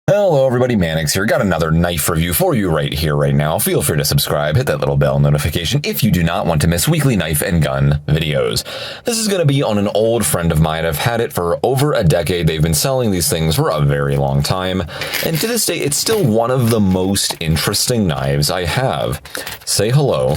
Hello everybody, Mannix here. Got another knife review for you right here, right now. Feel free to subscribe, hit that little bell notification if you do not want to miss weekly knife and gun videos. This is going to be on an old friend of mine. I've had it for over a decade. They've been selling these things for a very long time. And to this day, it's still one of the most interesting knives I have. Say hello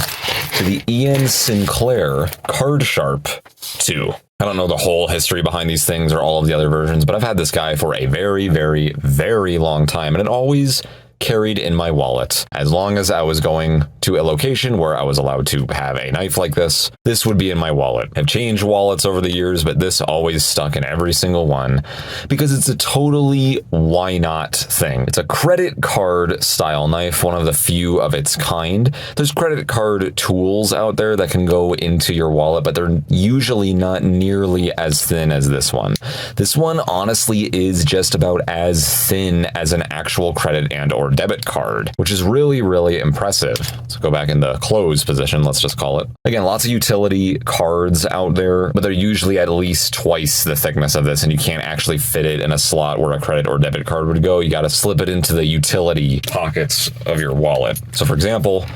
to the Iain Sinclair CardSharp 2. I don't know the whole history behind these things or all of the other versions, but I've had this guy for a very, very, very long time, and it always carried in my wallet. As long as I was going to a location where I was allowed to have a knife like this would be in my wallet. I've changed wallets over the years, but this always stuck in every single one because it's a totally why not thing. It's a credit card style knife, one of the few of its kind. There's credit card tools out there that can go into your wallet, but they're usually not nearly as thin as this one. This one honestly is just about as thin as an actual credit and or debit card, which is really, really impressive. So go back in the close position, let's just call it. Again, lots of utility cards out there, but they're usually at least twice the thickness of this, and you can't actually fit it in a slot where a credit or debit card would go. You got to slip it into the utility pockets of your wallet. So for example,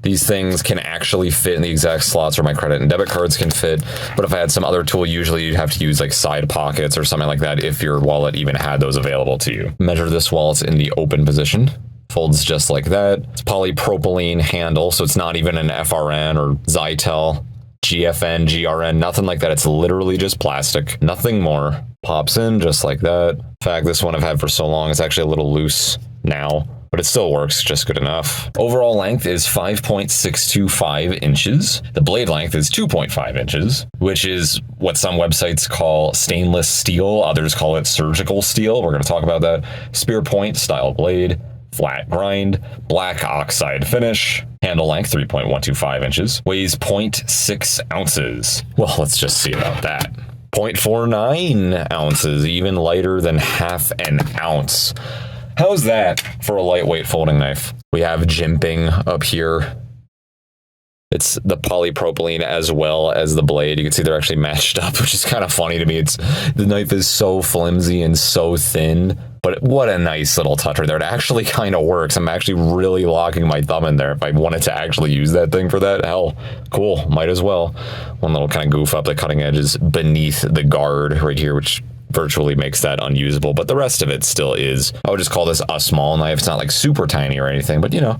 these things can actually fit in the exact slots where my credit and debit cards can fit. But if I had some other tool, usually you'd have to use like side pockets or something like that if your wallet even had those available to you. Measure this while it's in the open position. Folds just like that. It's polypropylene handle, so it's not even an FRN or Zytel, GFN, GRN, nothing like that. It's literally just plastic, nothing more. Pops in just like that. In fact, this one I've had for so long, it's actually a little loose now, but it still works just good enough. Overall length is 5.625 inches. The blade length is 2.5 inches, which is what some websites call stainless steel. Others call it surgical steel. We're going to talk about that. Spear point style blade, flat grind, black oxide finish. Handle length 3.125 inches. Weighs 0.6 ounces. Well, let's just see about that. 0.49 ounces, even lighter than half an ounce. How's that for a lightweight folding knife? We have jimping up here. It's the polypropylene as well as the blade. You can see they're actually matched up, which is kind of funny to me. The knife is so flimsy and so thin, but what a nice little touch right there. It actually kind of works. I'm actually really locking my thumb in there. If I wanted to actually use that thing for that, hell, cool, might as well. One little kind of goof up, the cutting edge is beneath the guard right here, which virtually makes that unusable, but the rest of it still is. I would just call this a small knife. It's not like super tiny or anything, but you know,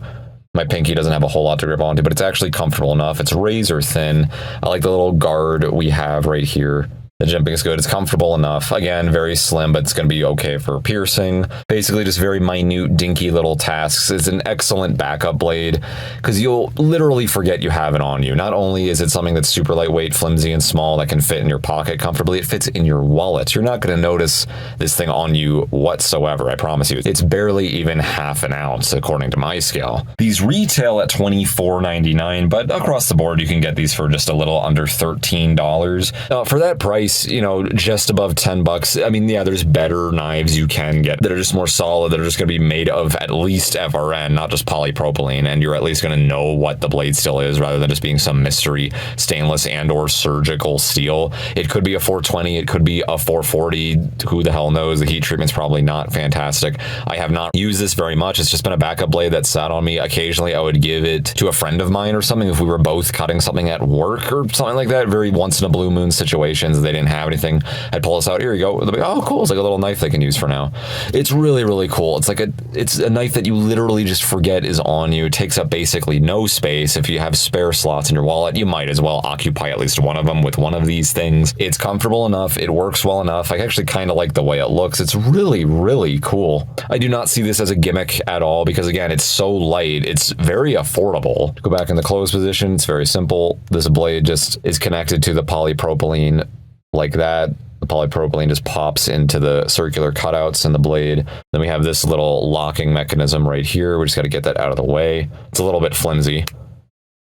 my pinky doesn't have a whole lot to grip onto, but it's actually comfortable enough. It's razor thin. I like the little guard we have right here. The jimping is good. It's comfortable enough. Again, very slim, but it's going to be okay for piercing. Basically, just very minute, dinky little tasks. It's an excellent backup blade because you'll literally forget you have it on you. Not only is it something that's super lightweight, flimsy, and small that can fit in your pocket comfortably, it fits in your wallet. You're not going to notice this thing on you whatsoever, I promise you. It's barely even half an ounce, according to my scale. These retail at $24.99, but across the board, you can get these for just a little under $13. For that price, you know, just above $10. I mean, yeah, there's better knives you can get that are just more solid, that are just going to be made of at least FRN, not just polypropylene, and you're at least going to know what the blade still is rather than just being some mystery stainless and or surgical steel. It could be a 420, it could be a 440, who the hell knows? The heat treatment's probably not fantastic. I have not used this very much. It's just been a backup blade that sat on me. Occasionally, I would give it to a friend of mine or something if we were both cutting something at work or something like that. Very once in a blue moon situations. They didn't have anything. I'd pull this out. Here you go. They'll be, oh, cool. It's like a little knife they can use for now. It's really, really cool. It's a knife that you literally just forget is on you. It takes up basically no space. If you have spare slots in your wallet, you might as well occupy at least one of them with one of these things. It's comfortable enough. It works well enough. I actually kind of like the way it looks. It's really, really cool. I do not see this as a gimmick at all because, again, it's so light. It's very affordable. Go back in the closed position. It's very simple. This blade just is connected to the polypropylene like that. The polypropylene just pops into the circular cutouts in the blade. Then we have this little locking mechanism right here. We just got to get that out of the way. It's a little bit flimsy.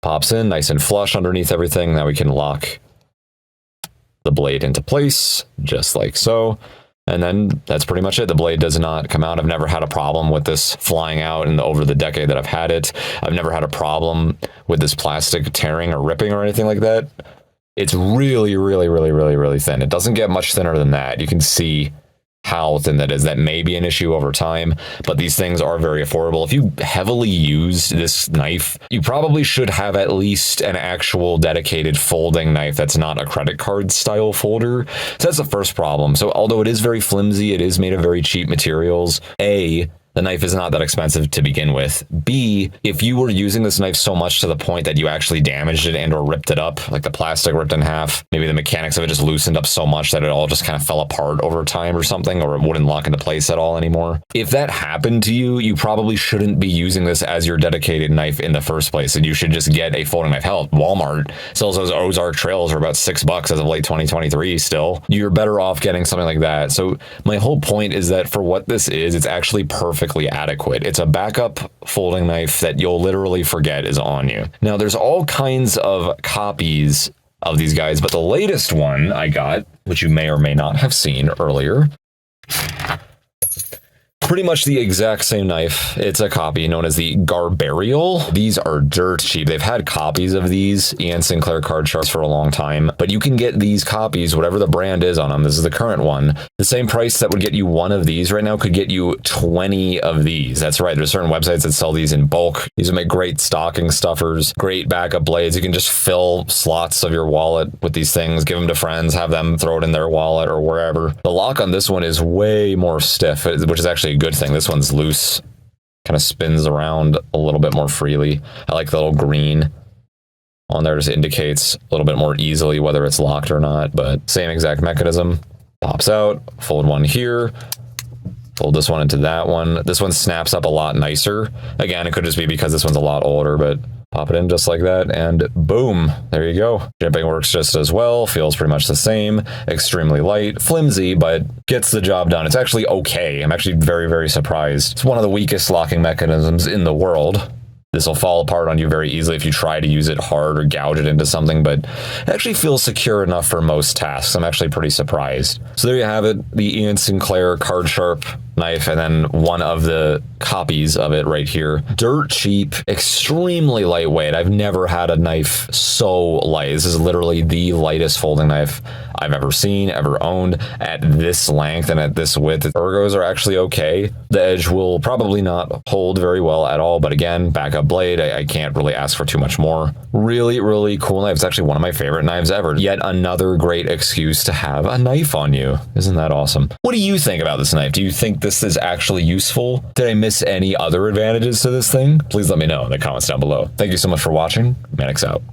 Pops in nice and flush underneath everything. Now we can lock the blade into place just like so. And then that's pretty much it. The blade does not come out. I've never had a problem with this flying out over the decade that I've had it. I've never had a problem with this plastic tearing or ripping or anything like that. It's really, really, really, really, really thin. It doesn't get much thinner than that. You can see how thin that is. That may be an issue over time, but these things are very affordable. If you heavily use this knife, you probably should have at least an actual dedicated folding knife that's not a credit card style folder. So that's the first problem. So although it is very flimsy, it is made of very cheap materials. The knife is not that expensive to begin with. B, if you were using this knife so much to the point that you actually damaged it and or ripped it up, like the plastic ripped in half, maybe the mechanics of it just loosened up so much that it all just kind of fell apart over time or something, or it wouldn't lock into place at all anymore. If that happened to you, you probably shouldn't be using this as your dedicated knife in the first place, and you should just get a folding knife. Hell, Walmart sells those Ozark Trails for about $6 as of late 2023 still. You're better off getting something like that. So my whole point is that for what this is, it's actually perfectly adequate. It's a backup folding knife that you'll literally forget is on you. Now, there's all kinds of copies of these guys, but the latest one I got, which you may or may not have seen earlier, pretty much the exact same knife. It's a copy known as the Garbarial. These are dirt cheap. They've had copies of these Iain Sinclair CardSharps for a long time, but you can get these copies, whatever the brand is on them. This is the current one. The same price that would get you one of these right now could get you 20 of these. That's right. There's certain websites that sell these in bulk. These would make great stocking stuffers, great backup blades. You can just fill slots of your wallet with these things, give them to friends, have them throw it in their wallet or wherever. The lock on this one is way more stiff, which is actually a good thing. This one's loose, kind of spins around a little bit more freely. I like the little green on there, just indicates a little bit more easily whether it's locked or not, but same exact mechanism. Pops out, fold one here, fold this one into that one. This one snaps up a lot nicer. Again, it could just be because this one's a lot older, but pop it in just like that, and boom, there you go. Shipping works just as well, feels pretty much the same, extremely light, flimsy, but gets the job done. It's actually okay. I'm actually very, very surprised. It's one of the weakest locking mechanisms in the world. This will fall apart on you very easily if you try to use it hard or gouge it into something, but it actually feels secure enough for most tasks. I'm actually pretty surprised. So there you have it, the Iain Sinclair CardSharp knife, and then one of the copies of it right here. Dirt cheap, extremely lightweight. I've never had a knife so light. This is literally the lightest folding knife I've ever seen, ever owned, at this length and at this width. The ergos are actually okay. The edge will probably not hold very well at all, but again, backup blade, I can't really ask for too much more. Really, really cool knife. It's actually one of my favorite knives ever. Yet another great excuse to have a knife on you. Isn't that awesome? What do you think about this knife? Do you think this is actually useful? Did I miss any other advantages to this thing? Please let me know in the comments down below. Thank you so much for watching. Mannix out.